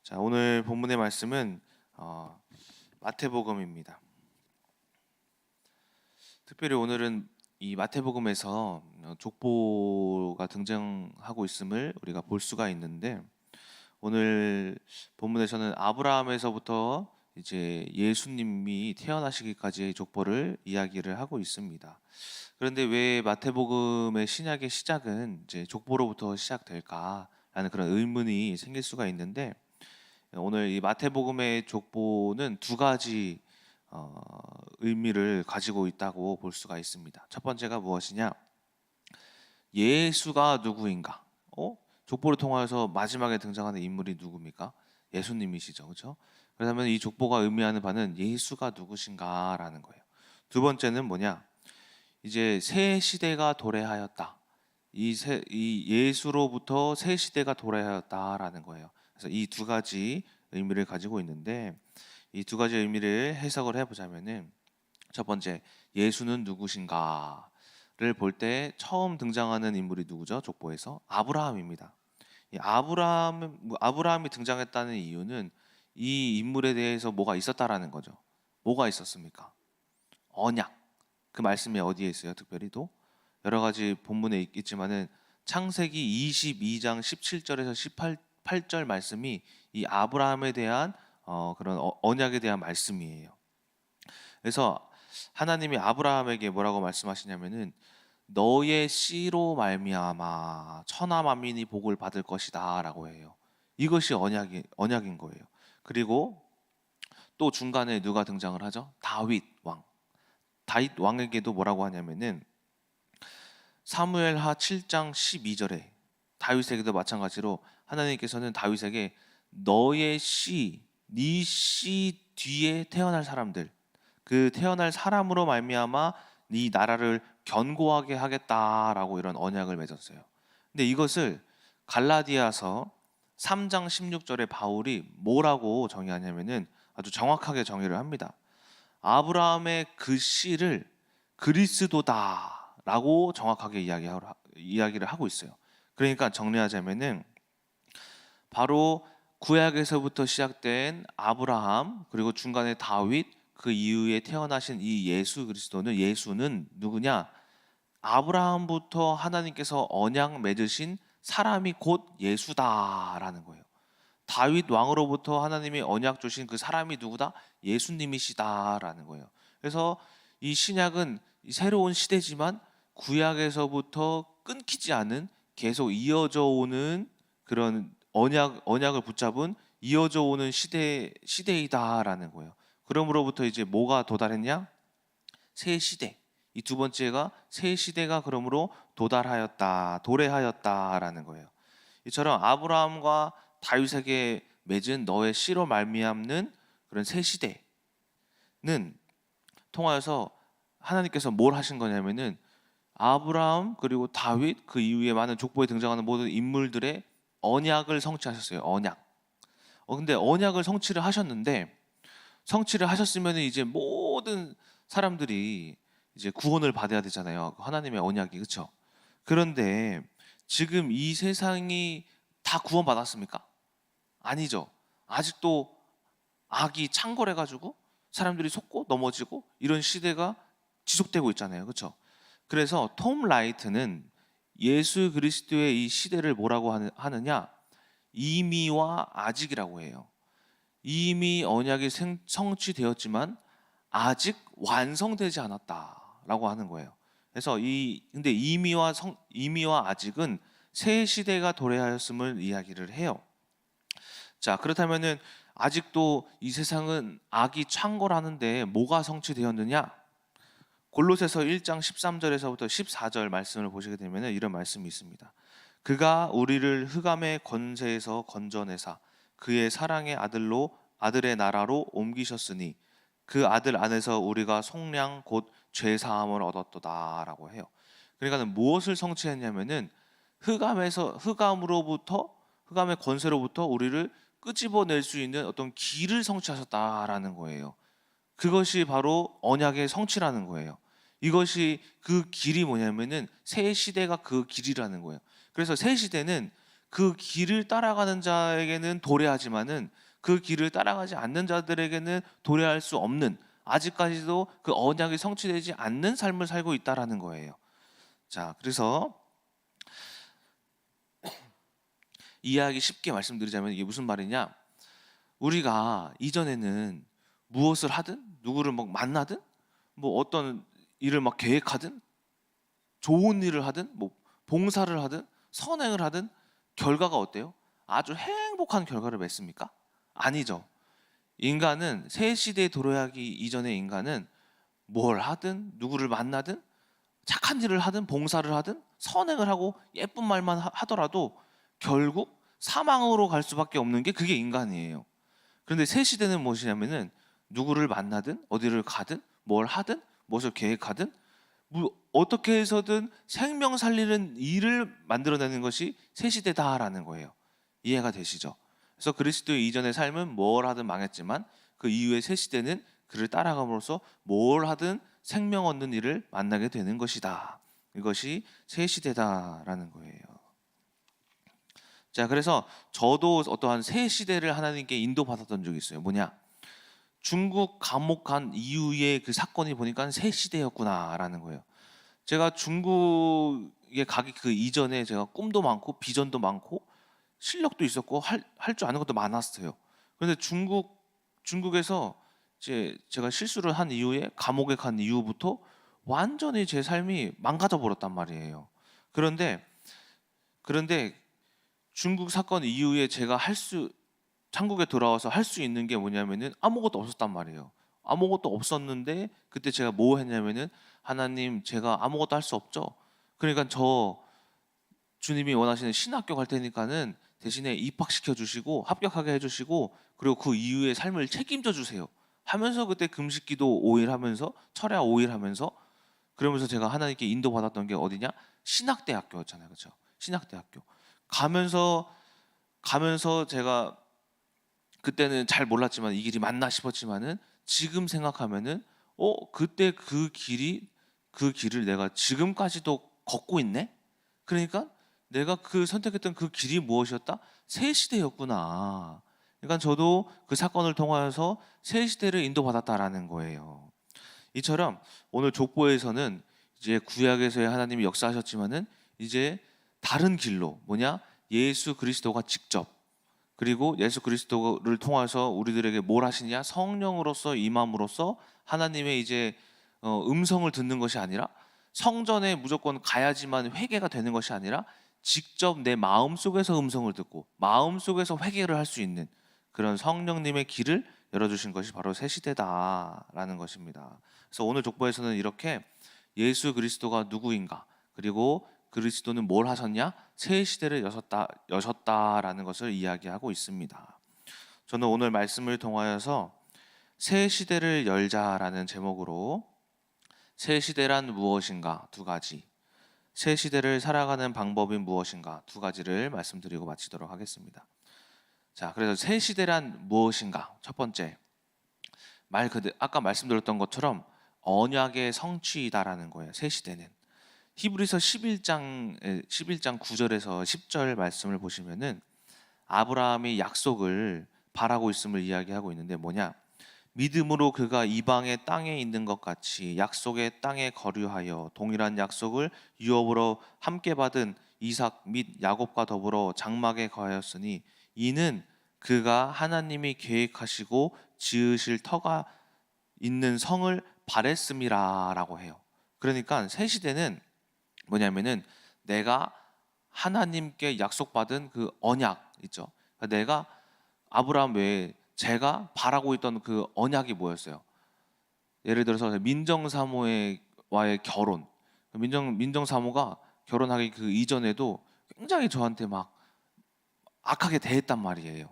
자, 오늘 본문의 말씀은 마태복음입니다. 특별히 오늘은 이 마태복음에서 족보가 등장하고 있음을 우리가 볼 수가 있는데, 오늘 본문에서는 아브라함에서부터 이제 예수님이 태어나시기까지의 족보를 이야기를 하고 있습니다. 그런데 왜 마태복음의 신약의 시작은 이제 족보로부터 시작될까라는 그런 의문이 생길 수가 있는데, 오늘 이 마태복음의 족보는 두 가지 의미를 가지고 있다고 볼 수가 있습니다. 첫 번째가 무엇이냐? 예수가 누구인가? 족보를 통하여서 마지막에 등장하는 인물이 누굽니까? 예수님이시죠, 그렇죠? 그렇다면 이 족보가 의미하는 바는 예수가 누구신가라는 거예요. 두 번째는 뭐냐? 이제 새 시대가 도래하였다. 이 예수로부터 새 시대가 도래하였다라는 거예요. 그래서 이 두 가지 의미를 가지고 있는데, 이 두 가지 의미를 해석을 해보자면은, 첫 번째, 예수는 누구신가를 볼 때 처음 등장하는 인물이 누구죠? 족보에서 아브라함입니다. 이 아브라함이 등장했다는 이유는 이 인물에 대해서 뭐가 있었다라는 거죠. 뭐가 있었습니까? 언약. 그 말씀이 어디에 있어요? 특별히 또 여러 가지 본문에 있겠지만은 창세기 22장 17절에서 18절 말씀이 이 아브라함에 대한 그런 언약에 대한 말씀이에요. 그래서 하나님이 아브라함에게 뭐라고 말씀하시냐면은 너의 씨로 말미암아 천하 만민이 복을 받을 것이다라고 해요. 이것이 언약인 거예요. 그리고 또 중간에 누가 등장을 하죠? 다윗 왕. 다윗 왕에게도 뭐라고 하냐면은 사무엘하 7장 12절에 다윗에게도 마찬가지로 하나님께서는 다윗에게 너의 씨, 네 씨 뒤에 태어날 사람들, 그 태어날 사람으로 말미암아 네 나라를 견고하게 하겠다라고 이런 언약을 맺었어요. 근데 이것을 갈라디아서 3장 16절에 바울이 뭐라고 정의하냐면은 아주 정확하게 정의를 합니다. 아브라함의 그 씨를 그리스도다라고 정확하게 이야기를 하고 있어요. 그러니까 정리하자면은 바로 구약에서부터 시작된 아브라함, 그리고 중간에 다윗, 그 이후에 태어나신 이 예수는 누구냐? 아브라함부터 하나님께서 언약 맺으신 사람이 곧 예수다라는 거예요. 다윗 왕으로부터 하나님이 언약 주신 그 사람이 누구다? 예수님이시다라는 거예요. 그래서 이 신약은 새로운 시대지만 구약에서부터 끊기지 않은, 계속 이어져 오는 그런 언약을 붙잡은 이어져 오는 시대이다라는 거예요. 그러므로부터 이제 뭐가 도달했냐? 새 시대. 이 두 번째가 새 시대가 그러므로 도래하였다라는 거예요. 이처럼 아브라함과 다윗에게 맺은 너의 씨로 말미암는 그런 새 시대는 통하여서 하나님께서 뭘 하신 거냐면은 아브라함 그리고 다윗 그 이후에 많은 족보에 등장하는 모든 인물들의 언약을 성취하셨어요. 언약. 근데 언약을 성취를 하셨으면 이제 모든 사람들이 이제 구원을 받아야 되잖아요. 하나님의 언약이, 그렇죠? 그런데 지금 이 세상이 다 구원받았습니까? 아니죠. 아직도 악이 창궐해가지고 사람들이 속고 넘어지고 이런 시대가 지속되고 있잖아요. 그렇죠? 그래서 톰 라이트는 예수 그리스도의 이 시대를 뭐라고 하느냐? 이미와 아직이라고 해요. 이미 언약이 성취되었지만 아직 완성되지 않았다라고 하는 거예요. 그래서 근데 이미와 아직은 새 시대가 도래하였음을 이야기를 해요. 자, 그렇다면은 아직도 이 세상은 악이 창궐하는데 뭐가 성취되었느냐? 골로새서 1장 13절에서부터 14절 말씀을 보시게 되면 이런 말씀이 있습니다. 그가 우리를 흑암의 권세에서 건져내사 그의 사랑의 아들의 나라로 옮기셨으니 그 아들 안에서 우리가 속량 곧 죄사함을 얻었도다라고 해요. 그러니까 무엇을 성취했냐면은 흑암의 권세로부터 우리를 끄집어낼 수 있는 어떤 길을 성취하셨다라는 거예요. 그것이 바로 언약의 성취라는 거예요. 이것이 그 길이 뭐냐면은 새 시대가 그 길이라는 거예요. 그래서 새 시대는 그 길을 따라가는 자에게는 도래하지만은 그 길을 따라가지 않는 자들에게는 도래할 수 없는, 아직까지도 그 언약이 성취되지 않는 삶을 살고 있다라는 거예요. 자, 그래서 이해하기 쉽게 말씀드리자면 이게 무슨 말이냐? 우리가 이전에는 무엇을 하든, 누구를 막 만나든, 뭐 어떤 일을 막 계획하든, 좋은 일을 하든, 뭐 봉사를 하든, 선행을 하든 결과가 어때요? 아주 행복한 결과를 맺습니까? 아니죠. 인간은 새 시대에 도래하기 이전의 인간은 뭘 하든, 누구를 만나든, 착한 일을 하든, 봉사를 하든, 선행을 하고 예쁜 말만 하더라도 결국 사망으로 갈 수밖에 없는 게 그게 인간이에요. 그런데 새 시대는 무엇이냐면은 누구를 만나든, 어디를 가든, 뭘 하든, 무엇을 계획하든, 어떻게 해서든 생명 살리는 일을 만들어내는 것이 새 시대다라는 거예요. 이해가 되시죠? 그래서 그리스도 이전의 삶은 뭘 하든 망했지만 그 이후의 새 시대는 그를 따라감으로써 뭘 하든 생명 얻는 일을 만나게 되는 것이다. 이것이 새 시대다라는 거예요. 자, 그래서 저도 어떠한 새 시대를 하나님께 인도받았던 적이 있어요. 뭐냐? 중국 감옥 간 이후의 그 사건이 보니까 새 시대였구나라는 거예요. 제가 중국에 가기 그 이전에 제가 꿈도 많고 비전도 많고 실력도 있었고 할 줄 아는 것도 많았어요. 그런데 중국에서 이제 제가 실수를 한 이후에 감옥에 간 이후부터 완전히 제 삶이 망가져 버렸단 말이에요. 그런데 그런데 중국 사건 이후에 제가 한국에 돌아와서 할 수 있는 게 뭐냐면은 아무것도 없었단 말이에요. 아무것도 없었는데 그때 제가 뭐 했냐면은 하나님, 제가 아무것도 할 수 없죠. 그러니까 저 주님이 원하시는 신학교 갈 테니까는 대신에 입학시켜 주시고 합격하게 해주시고 그리고 그 이후의 삶을 책임져 주세요 하면서 그때 금식기도 5일 하면서 철야 5일 하면서 그러면서 제가 하나님께 인도받았던 게 어디냐? 신학대학교였잖아요. 그렇죠? 신학대학교 가면서 제가 그때는 잘 몰랐지만 이 길이 맞나 싶었지만은 지금 생각하면은 그때 그 길을 내가 지금까지도 걷고 있네? 그러니까 내가 그 선택했던 그 길이 무엇이었다? 새 시대였구나. 그러니까 저도 그 사건을 통하여서 새 시대를 인도받았다라는 거예요. 이처럼 오늘 족보에서는 이제 구약에서의 하나님이 역사하셨지만은 이제 다른 길로 뭐냐? 예수 그리스도가 직접 그리고 예수 그리스도를 통해서 우리들에게 뭘 하시냐? 성령으로서 임함으로써 하나님의 이제 음성을 듣는 것이 아니라 성전에 무조건 가야지만 회개가 되는 것이 아니라 직접 내 마음 속에서 음성을 듣고 마음 속에서 회개를 할 수 있는 그런 성령님의 길을 열어주신 것이 바로 새 시대다라는 것입니다. 그래서 오늘 족보에서는 이렇게 예수 그리스도가 누구인가, 그리고 그리스도는 뭘 하셨냐? 새 시대를 여셨다라는 것을 이야기하고 있습니다. 저는 오늘 말씀을 통하여서 새 시대를 열자라는 제목으로 새 시대란 무엇인가 두 가지, 새 시대를 살아가는 방법이 무엇인가 두 가지를 말씀드리고 마치도록 하겠습니다. 자, 그래서 새 시대란 무엇인가? 첫 번째, 아까 말씀드렸던 것처럼 언약의 성취이다라는 거예요. 새 시대는 히브리서 11장 9절에서 10절 말씀을 보시면은 아브라함이 약속을 바라고 있음을 이야기하고 있는데 뭐냐? 믿음으로 그가 이방의 땅에 있는 것 같이 약속의 땅에 거류하여 동일한 약속을 유업으로 함께 받은 이삭 및 야곱과 더불어 장막에 거하였으니 이는 그가 하나님이 계획하시고 지으실 터가 있는 성을 바랬음이라라고 해요. 그러니까 새 시대는 뭐냐면은 내가 하나님께 약속받은 그 언약 있죠. 내가 아브라함 외에 제가 바라고 있던 그 언약이 뭐였어요? 예를 들어서 민정사모와의 결혼. 민정사모가 결혼하기 그 이전에도 굉장히 저한테 막 악하게 대했단 말이에요.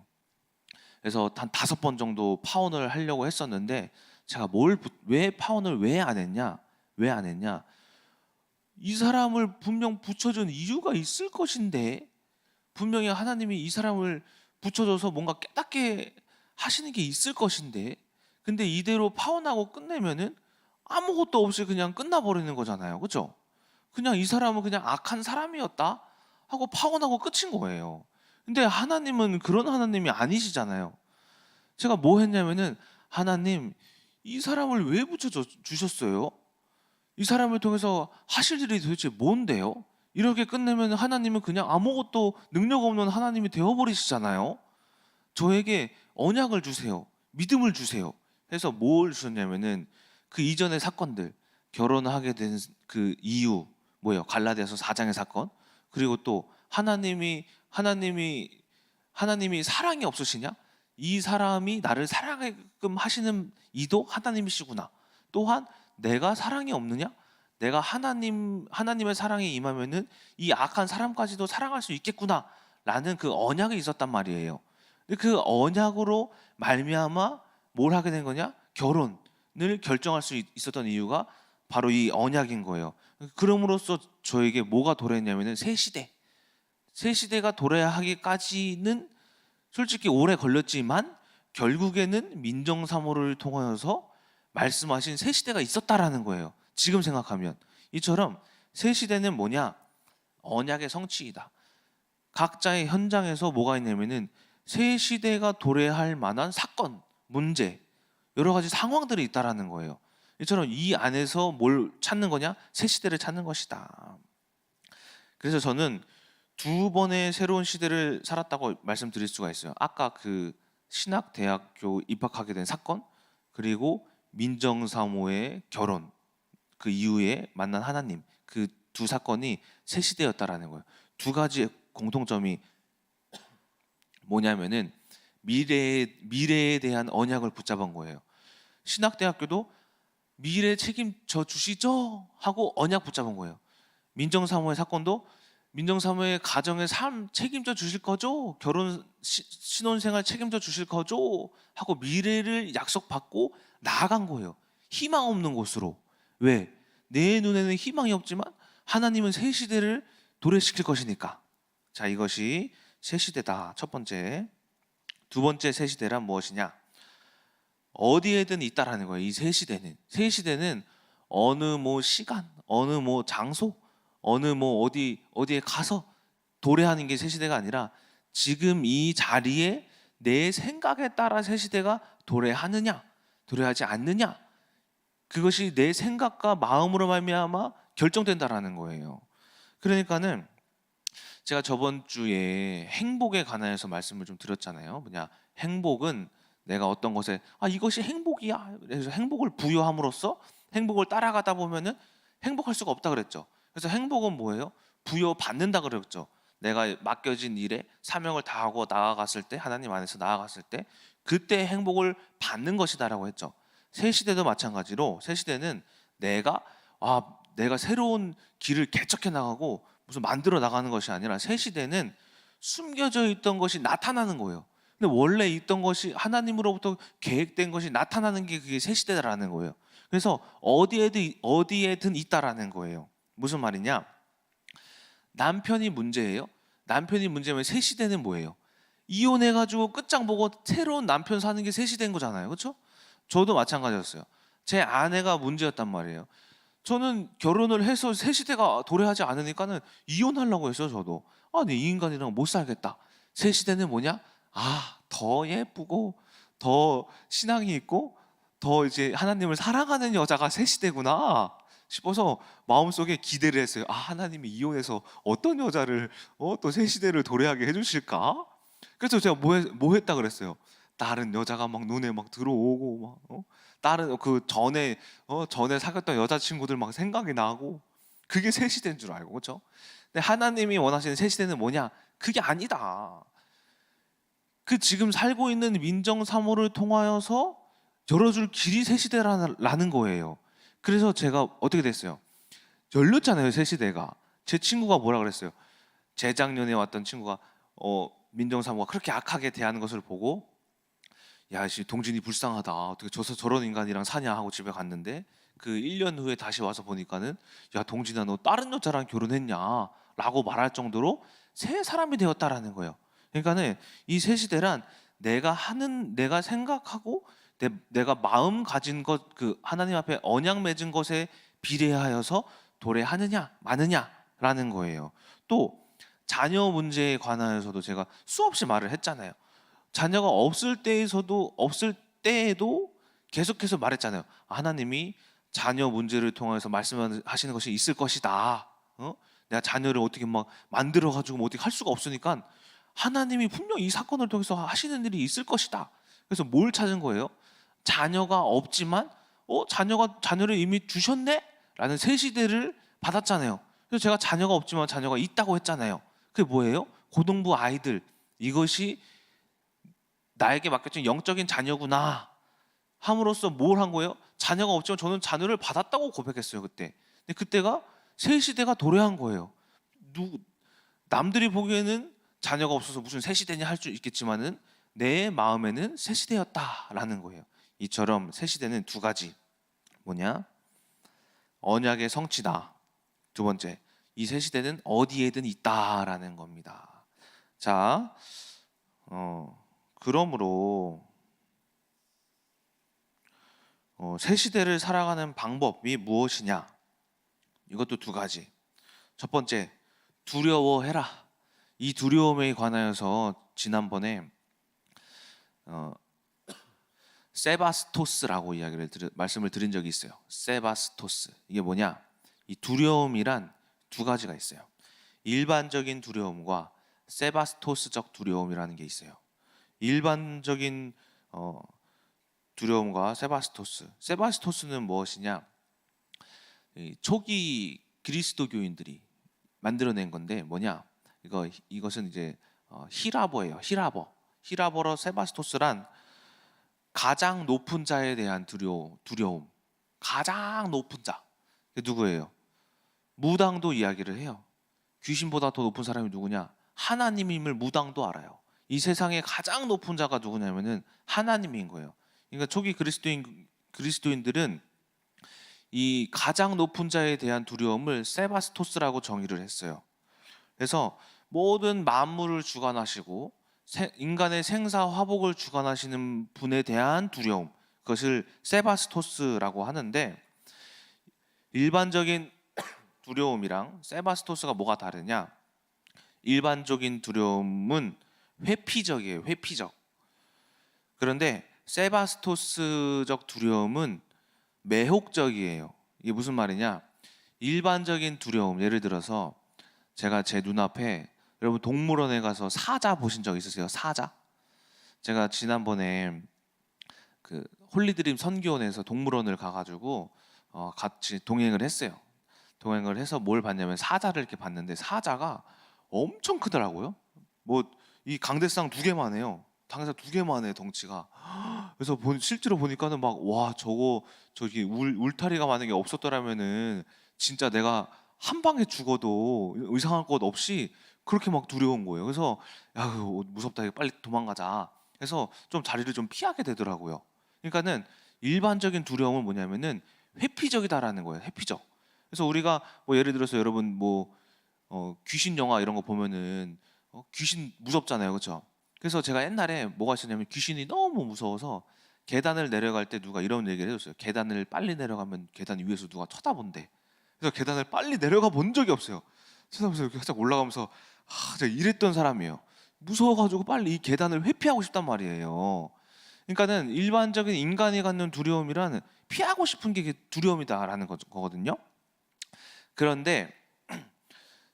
그래서 한 5번 정도 파혼을 하려고 했었는데 제가 왜 파혼을 왜 안 했냐? 왜 안 했냐? 이 사람을 분명 붙여준 이유가 있을 것인데 분명히 하나님이 이 사람을 붙여줘서 뭔가 깨닫게 하시는 게 있을 것인데 근데 이대로 파혼하고 끝내면은 아무것도 없이 그냥 끝나버리는 거잖아요. 그렇죠? 그냥 이 사람은 그냥 악한 사람이었다. 하고 파혼하고 끝인 거예요. 근데 하나님은 그런 하나님이 아니시잖아요. 제가 뭐 했냐면은 하나님 이 사람을 왜 붙여 주셨어요? 이 사람을 통해서 하실 일이 도대체 뭔데요? 이렇게 끝내면 하나님은 그냥 아무것도 능력 없는 하나님이 되어버리시잖아요. 저에게 언약을 주세요. 믿음을 주세요. 해서 뭘 주셨냐면은 그 이전의 사건들, 결혼하게 된 그 이유, 뭐예요? 갈라디아서 4장의 사건. 그리고 또 하나님이 사랑이 없으시냐? 이 사람이 나를 사랑하게끔 하시는 이도 하나님이시구나. 또한 내가 사랑이 없느냐? 내가 하나님의 사랑이 임하면은 이 악한 사람까지도 사랑할 수 있겠구나라는 그 언약이 있었단 말이에요. 근데 그 언약으로 말미암아 뭘 하게 된 거냐? 결혼을 결정할 수 있었던 이유가 바로 이 언약인 거예요. 그럼으로써 저에게 뭐가 도래했냐면은 새 시대가 도래하기까지는 솔직히 오래 걸렸지만 결국에는 민정사모를 통하여서 말씀하신 새 시대가 있었다라는 거예요. 지금 생각하면 이처럼 새 시대는 뭐냐? 언약의 성취이다. 각자의 현장에서 뭐가 있냐면은 새 시대가 도래할 만한 사건, 문제, 여러 가지 상황들이 있다라는 거예요. 이처럼 이 안에서 뭘 찾는 거냐? 새 시대를 찾는 것이다. 그래서 저는 두 번의 새로운 시대를 살았다고 말씀드릴 수가 있어요. 아까 그 신학대학교 입학하게 된 사건, 그리고 민정사모의 결혼, 그 이후에 만난 하나님, 그 두 사건이 새 시대였다라는 거예요. 두 가지 공통점이 뭐냐면은 미래에 대한 언약을 붙잡은 거예요. 신학대학교도 미래 책임져 주시죠 하고 언약 붙잡은 거예요. 민정사모의 사건도 민정사모의 가정의 삶 책임져 주실 거죠? 신혼생활 책임져 주실 거죠? 하고 미래를 약속받고 나아간 거예요. 희망 없는 곳으로. 왜? 내 눈에는 희망이 없지만 하나님은 새 시대를 도래시킬 것이니까. 자, 이것이 새 시대다. 첫 번째. 두 번째 새 시대란 무엇이냐? 어디에든 있다라는 거예요. 이 새 시대는 어느 뭐 시간, 어느 뭐 장소, 어느 뭐 어디에 가서 도래하는 게 새 시대가 아니라 지금 이 자리에 내 생각에 따라 새 시대가 도래하느냐, 도래하지 않느냐, 그것이 내 생각과 마음으로 말미암아 결정된다라는 거예요. 그러니까는 제가 저번 주에 행복에 관하여서 말씀을 좀 드렸잖아요. 뭐냐, 행복은 내가 어떤 것에 이것이 행복이야. 그래서 행복을 부여함으로써 행복을 따라가다 보면은 행복할 수가 없다 그랬죠. 그래서 행복은 뭐예요? 부여받는다 그랬죠. 내가 맡겨진 일에 사명을 다하고 나아갔을 때, 하나님 안에서 나아갔을 때 그때 행복을 받는 것이다라고 했죠. 새 시대도 마찬가지로 새 시대는 내가 새로운 길을 개척해 나가고 무슨 만들어 나가는 것이 아니라 새 시대는 숨겨져 있던 것이 나타나는 거예요. 근데 원래 있던 것이 하나님으로부터 계획된 것이 나타나는 게 그게 새 시대라는 거예요. 그래서 어디에든 있다라는 거예요. 무슨 말이냐? 남편이 문제예요. 남편이 문제면 새 시대는 뭐예요? 이혼해가지고 끝장 보고 새로운 남편 사는 게 새 시대인 거잖아요. 그렇죠? 저도 마찬가지였어요. 제 아내가 문제였단 말이에요. 저는 결혼을 해서 새 시대가 도래하지 않으니까는 이혼하려고 했어요. 저도 이 인간이랑 못 살겠다. 새 시대는 뭐냐? 더 예쁘고 더 신앙이 있고 더 이제 하나님을 사랑하는 여자가 새 시대구나 싶어서 마음속에 기대를 했어요. 하나님이 이혼해서 어떤 여자를 또 새 시대를 도래하게 해주실까? 그래서 제가 뭐 했다 그랬어요. 다른 여자가 막 눈에 막 들어오고 다른 그 전에 사귀었던 여자친구들 막 생각이 나고 그게 새 시대인 줄 알고, 그렇죠? 근데 하나님이 원하시는 새 시대는 뭐냐? 그게 아니다. 그 지금 살고 있는 민정사모를 통하여서 열어줄 길이 새 시대라는 거예요. 그래서 제가 어떻게 됐어요? 열렸잖아요, 새 시대가. 제 친구가 뭐라 그랬어요? 재작년에 왔던 친구가 민정사모가 그렇게 악하게 대하는 것을 보고 동진이 불쌍하다. 어떻게 저런 인간이랑 사냐 하고 집에 갔는데 그 1년 후에 다시 와서 보니까는 동진아 너 다른 여자랑 결혼했냐? 라고 말할 정도로 새 사람이 되었다라는 거예요. 그러니까는 이 새 시대란 내가 생각하고 내가 마음 가진 것, 그 하나님 앞에 언약 맺은 것에 비례하여서 도래하느냐 마느냐라는 거예요. 또 자녀 문제에 관하여서도 제가 수없이 말을 했잖아요. 자녀가 없을 때에도 계속해서 말했잖아요. 하나님이 자녀 문제를 통해서 말씀하시는 것이 있을 것이다. 내가 자녀를 어떻게 막 만들어 가지고 뭐 어떻게 할 수가 없으니까 하나님이 분명 이 사건을 통해서 하시는 일이 있을 것이다. 그래서 뭘 찾은 거예요? 자녀가 없지만 자녀를 이미 주셨네? 라는 새 시대를 받았잖아요. 그래서 제가 자녀가 없지만 자녀가 있다고 했잖아요. 그게 뭐예요? 고등부 아이들, 이것이 나에게 맡겨진 영적인 자녀구나 함으로써 뭘 한 거예요? 자녀가 없지만 저는 자녀를 받았다고 고백했어요. 그때. 근데 그때가 새 시대가 도래한 거예요. 남들이 보기에는 자녀가 없어서 무슨 새 시대냐 할 수 있겠지만은 내 마음에는 새 시대였다라는 거예요. 이처럼 새 시대는 두 가지. 뭐냐? 언약의 성취다. 두 번째, 이 새 시대는 어디에든 있다라는 겁니다. 자, 그러므로 새 시대를 살아가는 방법이 무엇이냐? 이것도 두 가지. 첫 번째, 두려워해라. 이 두려움에 관하여서 지난번에 세바스토스라고 말씀을 드린 적이 있어요. 세바스토스. 이게 뭐냐? 이 두려움이란 두 가지가 있어요. 일반적인 두려움과 세바스토스적 두려움이라는 게 있어요. 일반적인 두려움과 세바스토스는 무엇이냐? 초기 그리스도교인들이 만들어낸 건데 뭐냐? 이것은 이제 히라버예요. 히라버로 세바스토스란 가장 높은 자에 대한 두려움. 가장 높은 자. 누구예요? 무당도 이야기를 해요. 귀신보다 더 높은 사람이 누구냐? 하나님임을 무당도 알아요. 이 세상에 가장 높은 자가 누구냐면은 하나님인 거예요. 그러니까 초기 그리스도인들은 이 가장 높은 자에 대한 두려움을 세바스토스라고 정의를 했어요. 그래서 모든 만물을 주관하시고 인간의 생사 화복을 주관하시는 분에 대한 두려움, 그것을 세바스토스라고 하는데, 일반적인 두려움이랑 세바스토스가 뭐가 다르냐? 일반적인 두려움은 회피적이에요. 회피적. 그런데 세바스토스적 두려움은 매혹적이에요. 이게 무슨 말이냐? 일반적인 두려움, 예를 들어서 제가 제 눈앞에, 여러분 동물원에 가서 사자 보신 적 있으세요? 사자? 제가 지난번에 그 홀리드림 선교원에서 동물원을 가가지고 같이 동행을 했어요. 동행을 해서 뭘 봤냐면 사자를 이렇게 봤는데 사자가 엄청 크더라고요. 뭐 이 강대상 2개만 해요. 강대상 2개만 해, 덩치가. 그래서 실제로 보니까는 막 와, 저기 울타리가 만약에 없었더라면은 진짜 내가 한 방에 죽어도 의상할 것 없이 그렇게 막 두려운 거예요. 그래서 야, 무섭다, 빨리 도망가자. 그래서 좀 자리를 좀 피하게 되더라고요. 그러니까는 일반적인 두려움은 뭐냐면은 회피적이다라는 거예요. 회피적. 그래서 우리가 뭐 예를 들어서 여러분 뭐 귀신 영화 이런 거 보면은 귀신 무섭잖아요, 그렇죠? 그래서 제가 옛날에 뭐가 있었냐면 귀신이 너무 무서워서 계단을 내려갈 때 누가 이런 얘기를 해줬어요. 계단을 빨리 내려가면 계단 위에서 누가 쳐다본대. 그래서 계단을 빨리 내려가 본 적이 없어요. 쳐다보면서 이렇게 살짝 올라가면서 제가 이랬던 사람이에요. 무서워가지고 빨리 이 계단을 회피하고 싶단 말이에요. 그러니까는 일반적인 인간이 갖는 두려움이란 피하고 싶은 게 두려움이다라는 거거든요. 그런데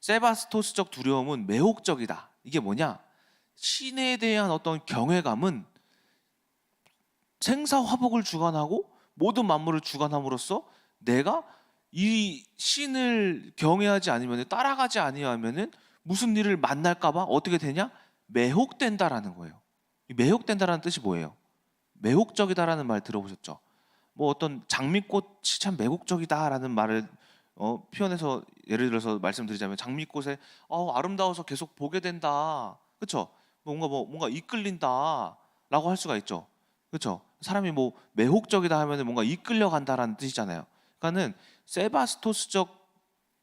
세바스토스적 두려움은 매혹적이다. 이게 뭐냐? 신에 대한 어떤 경외감은 생사화복을 주관하고 모든 만물을 주관함으로써 내가 이 신을 경외하지 않으면, 따라가지 아니하면은 무슨 일을 만날까봐 어떻게 되냐? 매혹된다라는 거예요. 이 매혹된다라는 뜻이 뭐예요? 매혹적이다라는 말 들어보셨죠? 뭐 어떤 장미꽃이 참 매혹적이다라는 말을 표현해서 예를 들어서 말씀드리자면 장미꽃에 아름다워서 계속 보게 된다. 그렇죠? 뭔가 이끌린다라고 할 수가 있죠. 그렇죠? 사람이 뭐 매혹적이다 하면 뭔가 이끌려 간다라는 뜻이잖아요. 그러니까는 세바스토스적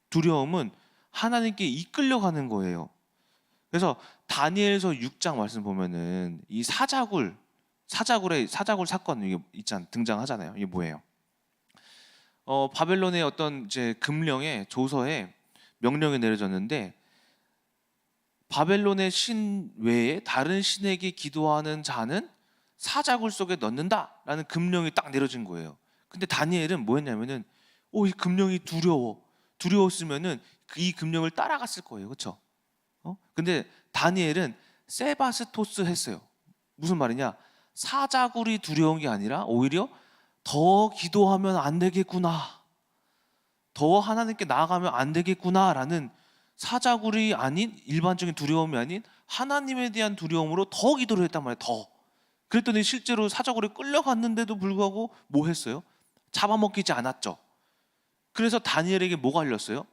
두려움은 하나님께 이끌려가는 거예요. 그래서 다니엘서 6장 말씀 보면은 이 사자굴 사건 이게 등장하잖아요. 이게 뭐예요? 바벨론의 어떤 이제 금령에 조서에 명령이 내려졌는데 바벨론의 신 외에 다른 신에게 기도하는 자는 사자굴 속에 넣는다라는 금령이 딱 내려진 거예요. 근데 다니엘은 뭐였냐면은 이 금령이 두려웠으면은 이 금령을 따라갔을 거예요. 그렇죠? 근데 다니엘은 세바스토스 했어요. 무슨 말이냐? 사자굴이 두려운 게 아니라 오히려 더 기도하면 안 되겠구나, 더 하나님께 나아가면 안 되겠구나라는, 사자굴이 아닌 일반적인 두려움이 아닌 하나님에 대한 두려움으로 더 기도를 했단 말이에요. 더. 그랬더니 실제로 사자굴에 끌려갔는데도 불구하고 뭐 했어요? 잡아먹히지 않았죠. 그래서 다니엘에게 뭐가 걸렸어요?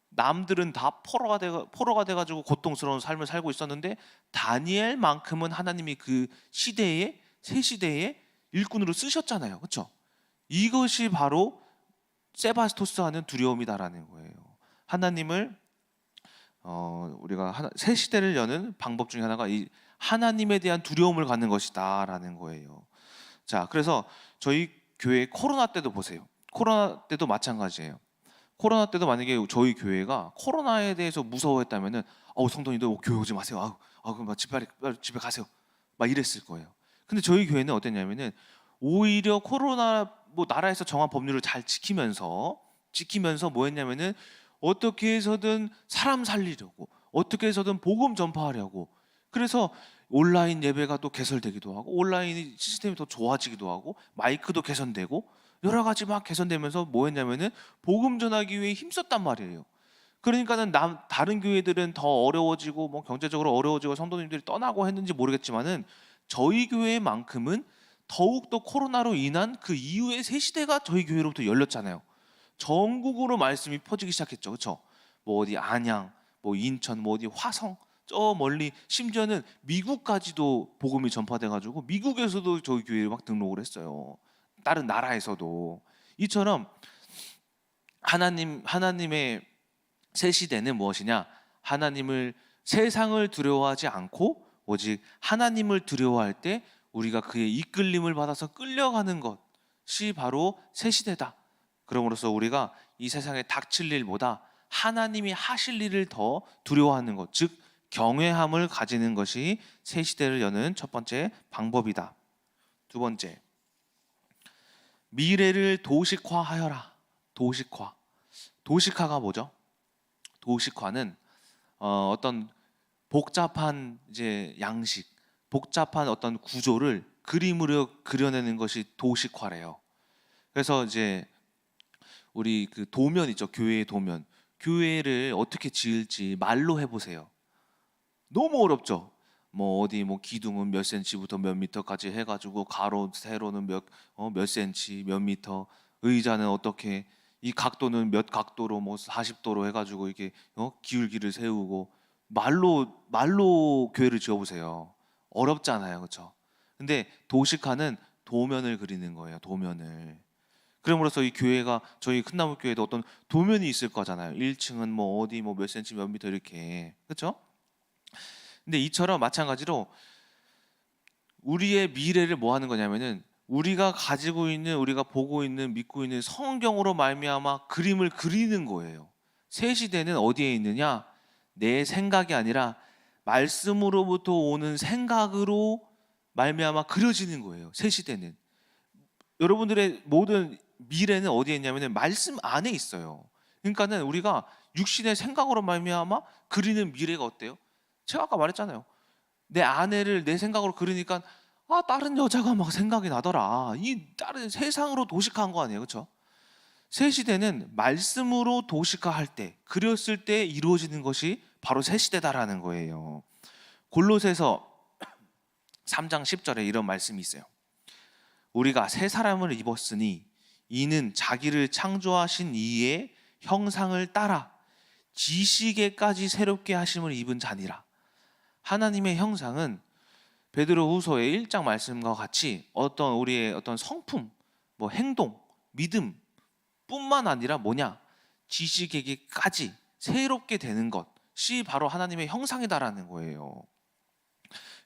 남들은 다 포로가 돼가지고 고통스러운 삶을 살고 있었는데 다니엘만큼은 하나님이 그 시대에, 새 시대에 일꾼으로 쓰셨잖아요. 그렇죠? 이것이 바로 세바스토스 하는 두려움이다라는 거예요. 하나님을 우리가 새 시대를 여는 방법 중에 하나가 이 하나님에 대한 두려움을 갖는 것이다라는 거예요. 자, 그래서 저희 교회 코로나 때도 보세요. 코로나 때도 마찬가지예요. 코로나 때도 만약에 저희 교회가 코로나에 대해서 무서워했다면은 성도님들 교회 오지 마세요. 그럼 집에 가세요. 막 이랬을 거예요. 근데 저희 교회는 어땠냐면은 오히려 코로나 나라에서 정한 법률을 잘 지키면서 뭐 했냐면은 어떻게 해서든 사람 살리려고, 어떻게 해서든 복음 전파하려고, 그래서 온라인 예배가 또 개설되기도 하고 온라인 시스템이 더 좋아지기도 하고 마이크도 개선되고 여러 가지 막 개선되면서 뭐 했냐면은 복음 전하기 위해 힘썼단 말이에요. 그러니까는 다른 교회들은 더 어려워지고 경제적으로 어려워지고 성도님들이 떠나고 했는지 모르겠지만은 저희 교회만큼은 더욱더 코로나로 인한 그 이후의 새 시대가 저희 교회로부터 열렸잖아요. 전국으로 말씀이 퍼지기 시작했죠. 그렇죠? 어디 안양, 인천, 어디 화성, 저 멀리 심지어는 미국까지도 복음이 전파돼가지고 미국에서도 저희 교회에 막 등록을 했어요. 다른 나라에서도. 이처럼 하나님의 새 시대는 무엇이냐? 하나님을, 세상을 두려워하지 않고 오직 하나님을 두려워할 때 우리가 그의 이끌림을 받아서 끌려가는 것이 바로 새 시대다. 그러므로써 우리가 이 세상에 닥칠 일보다 하나님이 하실 일을 더 두려워하는 것, 즉 경외함을 가지는 것이 새 시대를 여는 첫 번째 방법이다. 두 번째, 미래를 도식화하여라. 도식화가 뭐죠? 도식화는 어떤 복잡한 양식, 복잡한 어떤 구조를 그림으로 그려내는 것이 도식화래요. 그래서 우리 그 도면 있죠, 교회의 도면. 교회를 어떻게 지을지 말로 해보세요. 너무 어렵죠. 어디 기둥은 몇 센치부터 몇 미터까지 해가지고 가로 세로는 몇 센치 몇 미터, 의자는 어떻게, 이 각도는 몇 각도로 40도로 해가지고 이렇게 기울기를 세우고, 말로 교회를 지어보세요. 어렵잖아요, 그렇죠? 근데 도식화는 도면을 그리는 거예요. 도면을. 그럼으로써 이 교회가, 저희 큰나무 교회도 어떤 도면이 있을 거잖아요. 1층은 어디 몇 센치 몇 미터 이렇게, 그렇죠? 근데 이처럼 마찬가지로 우리의 미래를 뭐 하는 거냐면은 우리가 가지고 있는, 우리가 보고 있는, 믿고 있는 성경으로 말미암아 그림을 그리는 거예요. 새 시대는 어디에 있느냐? 내 생각이 아니라 말씀으로부터 오는 생각으로 말미암아 그려지는 거예요. 새 시대는. 여러분들의 모든 미래는 어디에 있냐면 말씀 안에 있어요. 그러니까는 우리가 육신의 생각으로 말미암아 그리는 미래가 어때요? 제가 아까 말했잖아요. 내 아내를 내 생각으로 그리니까 다른 여자가 막 생각이 나더라. 이 다른 세상으로 도식화한 거 아니에요, 그렇죠? 새 시대는 말씀으로 도식화할 때, 그렸을 때 이루어지는 것이 바로 새 시대다라는 거예요. 골로새서 3장 10절에 이런 말씀이 있어요. 우리가 새 사람을 입었으니 이는 자기를 창조하신 이의 형상을 따라 지식에까지 새롭게 하심을 입은 자니라. 하나님의 형상은 베드로후서의 1장 말씀과 같이 어떤 우리의 어떤 성품, 행동, 믿음 뿐만 아니라 지식에게까지 새롭게 되는 것이 바로 하나님의 형상이다라는 거예요.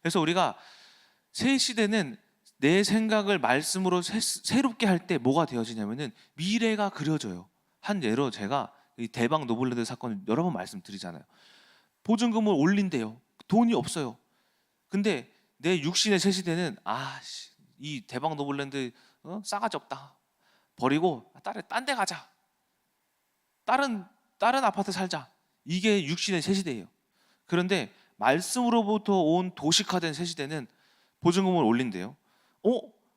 그래서 우리가 새 시대는 내 생각을 말씀으로 새롭게 할 때 뭐가 되어지냐면은 미래가 그려져요. 한 예로 제가 이 대박 노블레드 사건 여러 번 말씀드리잖아요. 보증금을 올린대요. 돈이 없어요. 근데 내 육신의 새 시대는 이 대박 노블랜드 싸가지 없다. 버리고 딴 데 가자. 다른 아파트 살자. 이게 육신의 새 시대예요. 그런데 말씀으로부터 온 도식화된 새 시대는 보증금을 올린대요.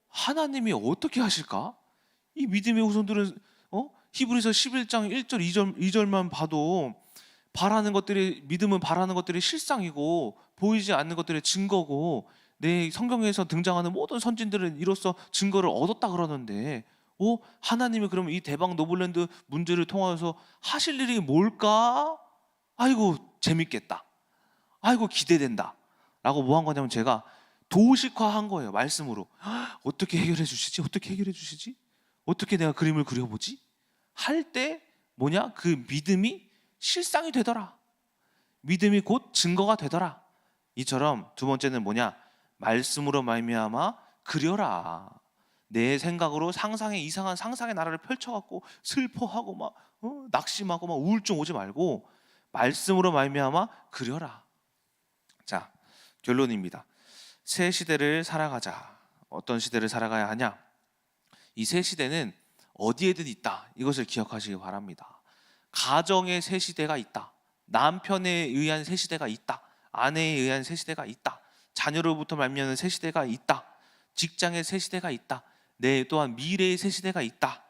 하나님이 어떻게 하실까? 이 믿음의 후손들은 히브리서 11장 1절 2절만 봐도 믿음은 바라는 것들이 실상이고 보이지 않는 것들의 증거고, 내 성경에서 등장하는 모든 선진들은 이로써 증거를 얻었다 그러는데, 하나님이 그러면 이 대박 노블랜드 문제를 통하여서 하실 일이 뭘까? 아이고 재밌겠다. 아이고 기대된다. 라고 뭐 한 거냐면 제가 도식화한 거예요. 말씀으로. 어떻게 해결해 주시지? 어떻게 해결해 주시지? 어떻게 내가 그림을 그려보지? 할 때 뭐냐? 그 믿음이 실상이 되더라. 믿음이 곧 증거가 되더라. 이처럼 두 번째는 뭐냐? 말씀으로 말미암아 그려라. 내 생각으로 이상한 상상의 나라를 펼쳐갖고 슬퍼하고 막 낙심하고 막 우울증 오지 말고 말씀으로 말미암아 그려라. 자, 결론입니다. 새 시대를 살아가자. 어떤 시대를 살아가야 하냐? 이 새 시대는 어디에든 있다. 이것을 기억하시기 바랍니다. 가정의 새 시대가 있다. 남편에 의한 새 시대가 있다. 아내에 의한 새 시대가 있다. 자녀로부터 말미암는 새 시대가 있다. 직장의 새 시대가 있다. 내 또한 미래의 새 시대가 있다.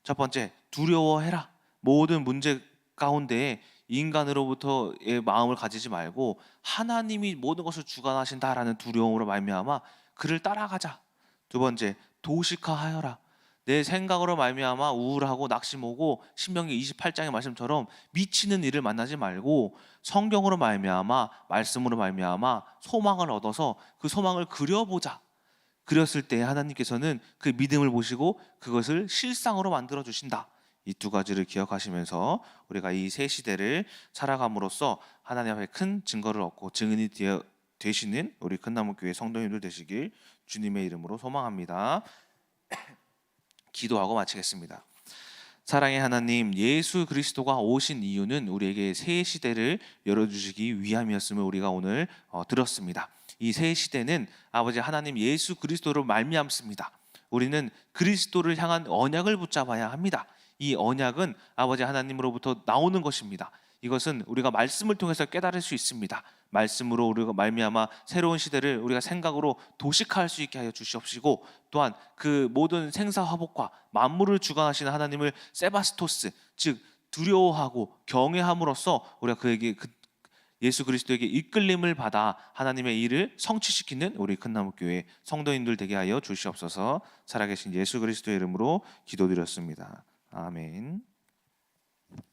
첫 번째, 두려워해라. 모든 문제 가운데 인간으로부터의 마음을 가지지 말고 하나님이 모든 것을 주관하신다라는 두려움으로 말미암아 그를 따라가자. 두 번째, 도식화하여라. 내 생각으로 말미암아 우울하고 낙심 오고 신명기 28장의 말씀처럼 미치는 일을 만나지 말고 성경으로 말미암아 말씀으로 말미암아 소망을 얻어서 그 소망을 그려보자. 그렸을 때 하나님께서는 그 믿음을 보시고 그것을 실상으로 만들어 주신다. 이 두 가지를 기억하시면서 우리가 이 새 시대를 살아감으로써 하나님 앞에 큰 증거를 얻고 증인이 되시는 우리 큰나무교회 성도님들 되시길 주님의 이름으로 소망합니다. 기도하고 마치겠습니다. 사랑의 하나님, 예수 그리스도가 오신 이유는 우리에게 새 시대를 열어주시기 위함이었음을 우리가 오늘 들었습니다. 이 새 시대는 아버지 하나님 예수 그리스도로 말미암습니다. 우리는 그리스도를 향한 언약을 붙잡아야 합니다. 이 언약은 아버지 하나님으로부터 나오는 것입니다. 이것은 우리가 말씀을 통해서 깨달을 수 있습니다. 말씀으로 우리가 말미암아 새로운 시대를 우리가 생각으로 도식화할 수 있게 하여 주시옵시고, 또한 그 모든 생사화복과 만물을 주관하시는 하나님을 세바스토스, 즉 두려워하고 경외함으로써 우리가 예수 그리스도에게 이끌림을 받아 하나님의 일을 성취시키는 우리 큰나무교회 성도인들 되게 하여 주시옵소서. 살아계신 예수 그리스도의 이름으로 기도드렸습니다. 아멘.